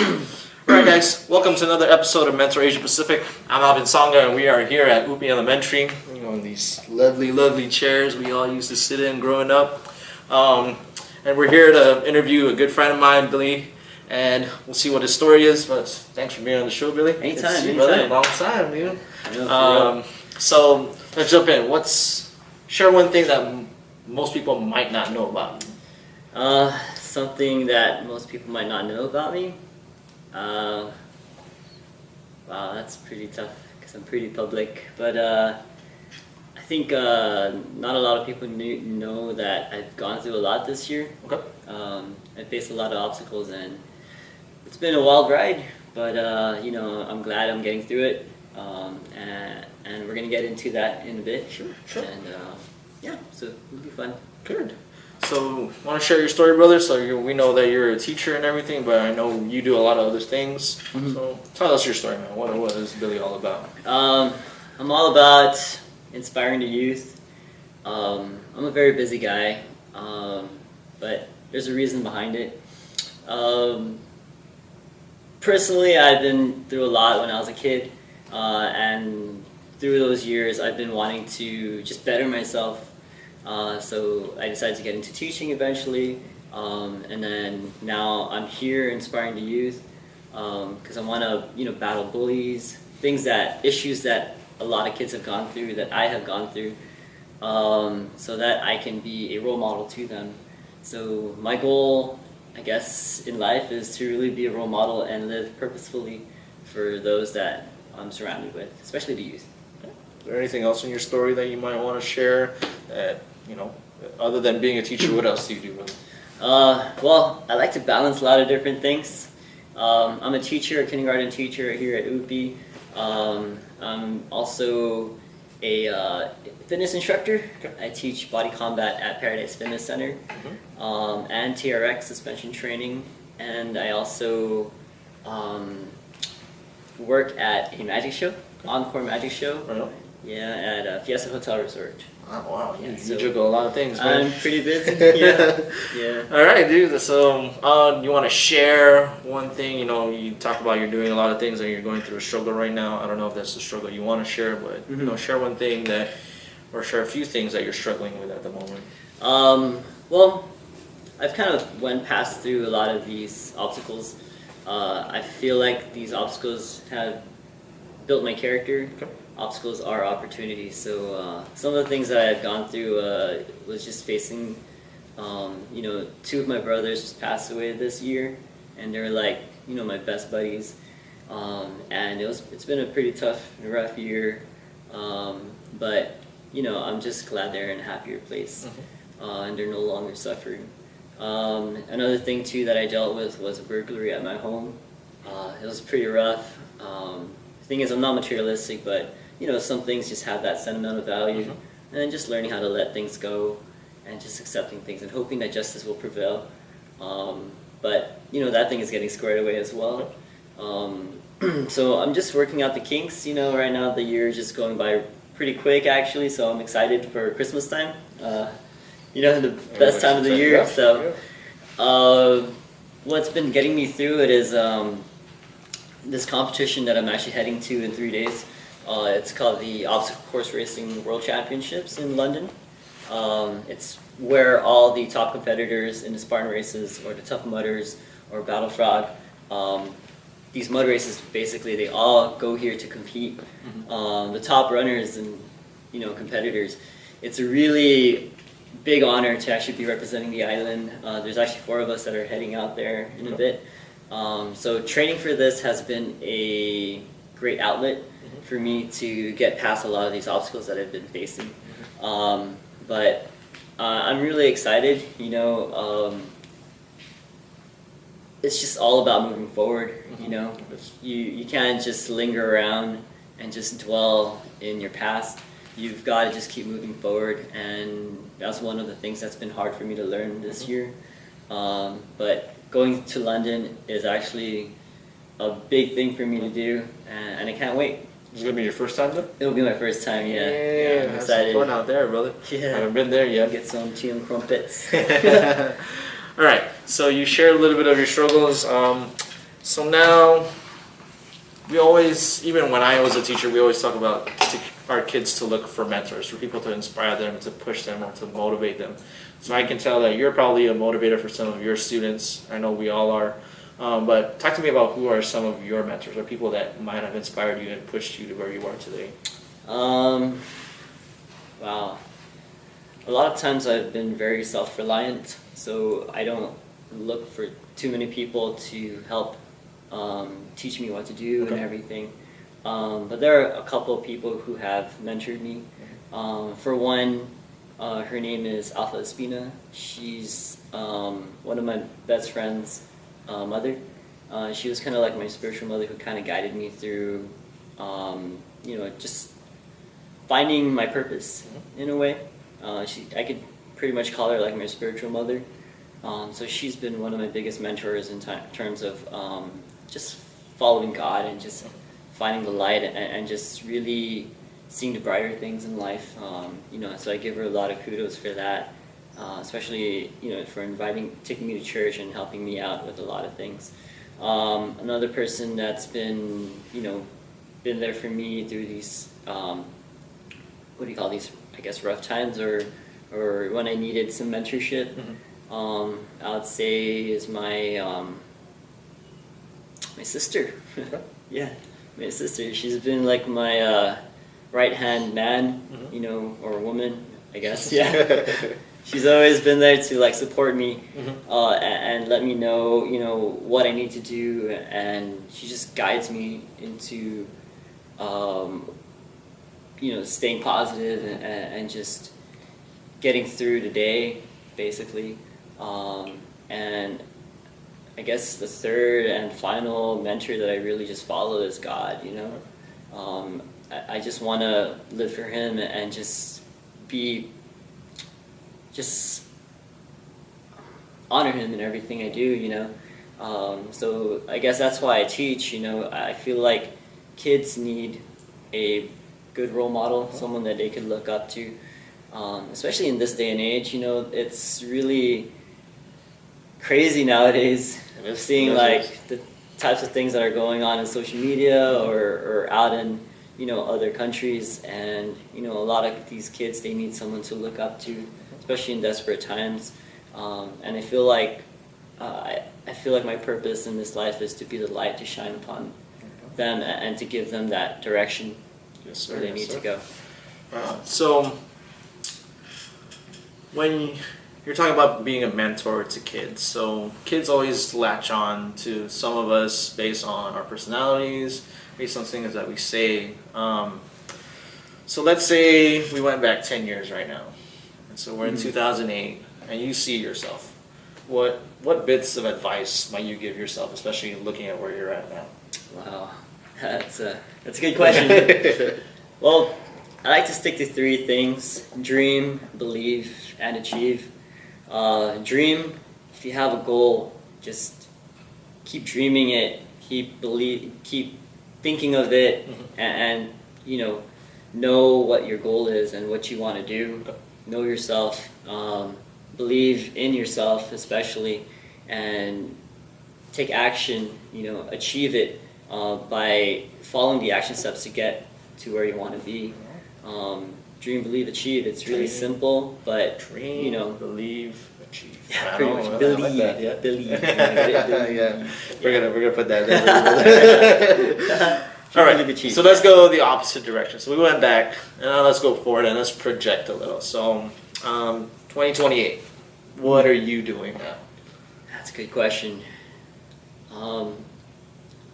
Alright guys, welcome to another episode of Mentor Asia Pacific. I'm Alvin Songa and we are here at Upi Elementary, in these lovely chairs we all used to sit in growing up. And we're here to interview a good friend of mine, Billy, and we'll see what his story is. But thanks for being on the show, Billy. Anytime. Brother. Long time, dude. So let's jump in. Share one thing that most people might not know about you. Something that most people might not know about me. Wow, that's pretty tough because I'm pretty public. But I think not a lot of people know that I've gone through a lot this year. Okay. I faced a lot of obstacles and it's been a wild ride. But I'm glad I'm getting through it. And we're gonna get into that in a bit. Sure. And so it'll be fun. Good. So, want to share your story, brother? So we know that you're a teacher and everything, but I know you do a lot of other things. Mm-hmm. So tell us your story, man. What is Billy all about? I'm all about inspiring the youth. I'm a very busy guy, but there's a reason behind it. Personally, I've been through a lot when I was a kid, and through those years, I've been wanting to just better myself. So I decided to get into teaching eventually, and then now I'm here inspiring the youth because I want to battle bullies, issues that a lot of kids have gone through, that I have gone through, so that I can be a role model to them. So my goal, I guess, in life is to really be a role model and live purposefully for those that I'm surrounded with, especially the youth. Is there anything else in your story that you might want to share that, other than being a teacher, what else do you do, brother? Well, I like to balance a lot of different things. I'm a teacher, a kindergarten teacher here at Upi. I'm also a fitness instructor. Okay. I teach body combat at Paradise Fitness Center, and TRX suspension training. And I also work at a magic show, Encore Magic Show. Right. Yeah, at Fiesta Hotel Resort. Oh, wow. You juggle a lot of things, man. I'm pretty busy, yeah. All right, dude. So you want to share one thing? You talk about you're doing a lot of things and you're going through a struggle right now. I don't know if that's the struggle you want to share, but share one thing or share a few things that you're struggling with at the moment. Well, I've kind of went past through a lot of these obstacles. I feel like these obstacles have built my character. Okay. Obstacles are opportunities. So some of the things that I've gone through was just facing, two of my brothers just passed away this year, and they're like, my best buddies. And it's been a pretty tough and rough year, but I'm just glad they're in a happier place, and they're no longer suffering. Another thing too that I dealt with was a burglary at my home. It was pretty rough. The thing is, I'm not materialistic, but some things just have that sentimental value, and just learning how to let things go, and just accepting things and hoping that justice will prevail. But that thing is getting squared away as well. So I'm just working out the kinks. Right now the year is just going by pretty quick, actually. So I'm excited for Christmas time. The best time of the year. So what's been getting me through it is this competition that I'm actually heading to in 3 days. It's called the Obstacle Course Racing World Championships in London. It's where all the top competitors in the Spartan races, or the Tough Mudders, or Battle Frog, these mud races, basically, they all go here to compete. The top runners and competitors. It's a really big honor to actually be representing the island. There's actually 4 of us that are heading out there in a bit. So training for this has been a great outlet for me to get past a lot of these obstacles that I've been facing. But I'm really excited. It's just all about moving forward. You can't just linger around and just dwell in your past. You've got to just keep moving forward, and that's one of the things that's been hard for me to learn this year. But going to London is actually a big thing for me to do, and I can't wait. Is it going to be your first time though? It'll be my first time, yeah. I'm excited. Have some fun out there, brother. Yeah. I haven't been there yet. Get some tea and crumpets. Alright, so you shared a little bit of your struggles. So now, we always, even when I was a teacher, we always talk about our kids to look for mentors, for people to inspire them, to push them, or to motivate them. So I can tell that you're probably a motivator for some of your students. I know we all are. But talk to me about who are some of your mentors, or people that might have inspired you and pushed you to where you are today. Wow. A lot of times I've been very self-reliant, so I don't look for too many people to help teach me what to do and everything. But there are a couple of people who have mentored me. For one, her name is Alpha Espina. She's one of my best friends' mother. She was kind of like my spiritual mother who kind of guided me through, just finding my purpose in a way. I could pretty much call her like my spiritual mother. So she's been one of my biggest mentors in terms of just following God and just finding the light and just really seeing the brighter things in life. So I give her a lot of kudos for that, especially for taking me to church and helping me out with a lot of things. Another person that's been there for me through these what do you call these? I guess rough times or when I needed some mentorship. I would say is my sister. Yeah, my sister. She's been like my right-hand man, or woman, I guess. Yeah. She's always been there to like support me and let me know, what I need to do, and she just guides me into, staying positive and just getting through the day, basically. And I guess the third and final mentor that I really just follow is God. I just want to live for Him and just honor Him in everything I do. So I guess that's why I teach. I feel like kids need a good role model, someone that they can look up to, especially in this day and age. It's really crazy nowadays seeing like the types of things that are going on in social media or out in other countries, and a lot of these kids, they need someone to look up to, especially in desperate times. And I feel like my purpose in this life is to be the light to shine upon them and to give them that direction where they need to go. So when you're talking about being a mentor to kids, so kids always latch on to some of us based on our personalities, based on things that we say. So let's say we went back 10 years right now, and so we're in 2008, and you see yourself. What bits of advice might you give yourself, especially looking at where you're at now? Wow, that's a good question. Well, I like to stick to three things: dream, believe, and achieve. Dream, if you have a goal, just keep dreaming it, keep thinking of it, and know what your goal is and what you want to do. Know yourself, believe in yourself especially, and take action, achieve it by following the action steps to get to where you want to be. Dream, believe, achieve. It's really simple, but Dream, believe, achieve. Yeah, pretty much. Believe. Yeah. Believe. Yeah. We're gonna put that there. All right. So let's go the opposite direction. So we went back, and now let's go forward and let's project a little. So 2028. What are you doing now? That's a good question.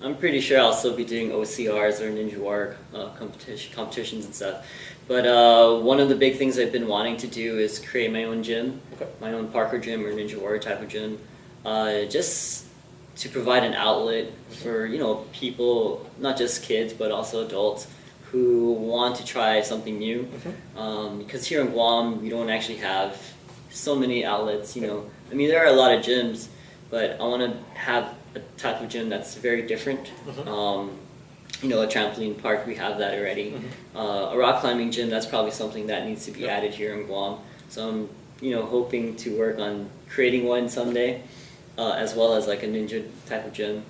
I'm pretty sure I'll still be doing OCRs or Ninja Warrior competitions and stuff. But one of the big things I've been wanting to do is create my own gym, my own parkour gym or Ninja Warrior type of gym, just to provide an outlet for people, not just kids but also adults who want to try something new. Because here in Guam we don't actually have so many outlets. I mean, there are a lot of gyms, but I want to have a type of gym that's very different. A trampoline park, we have that already. A rock climbing gym, that's probably something that needs to be added here in Guam. So I'm hoping to work on creating one someday, as well as like a ninja type of gym.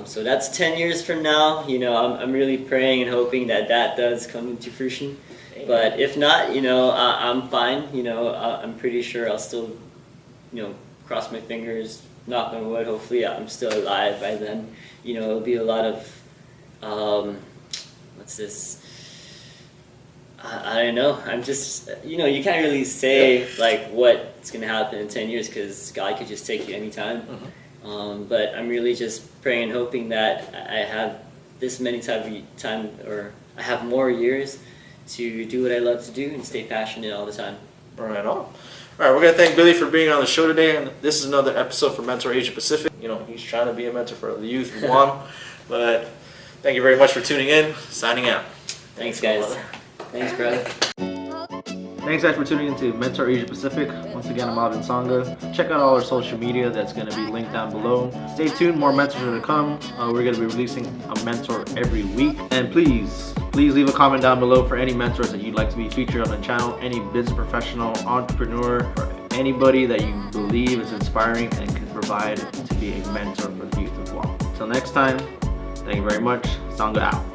So that's 10 years from now. You know, I'm really praying and hoping that that does come into fruition. But if not, you know, I'm fine. You know, I'm pretty sure I'll still, you know, cross my fingers, knock on wood. Hopefully, I'm still alive by then. You know, it'll be a lot of, what's this? I don't know. I'm just, you know, you can't really say like what's gonna happen in 10 years because God could just take you anytime. But I'm really just praying and hoping that I have this many time, or I have more years to do what I love to do and stay passionate all the time. Right on. All right, we're gonna thank Billy for being on the show today, and this is another episode for Mentor Asia Pacific. You know, he's trying to be a mentor for the youth in Guam, but thank you very much for tuning in. Signing out. Thanks guys. Thanks, brother. Thanks guys for tuning into Mentor Asia Pacific. Once again, I'm Alvin Songa. Check out all our social media that's going to be linked down below. Stay tuned, more mentors are to come. We're going to be releasing a mentor every week. And please leave a comment down below for any mentors that you'd like to be featured on the channel, any business professional, entrepreneur, or anybody that you believe is inspiring and can provide to be a mentor for the youth of Guam. Until next time, thank you very much. Songa out.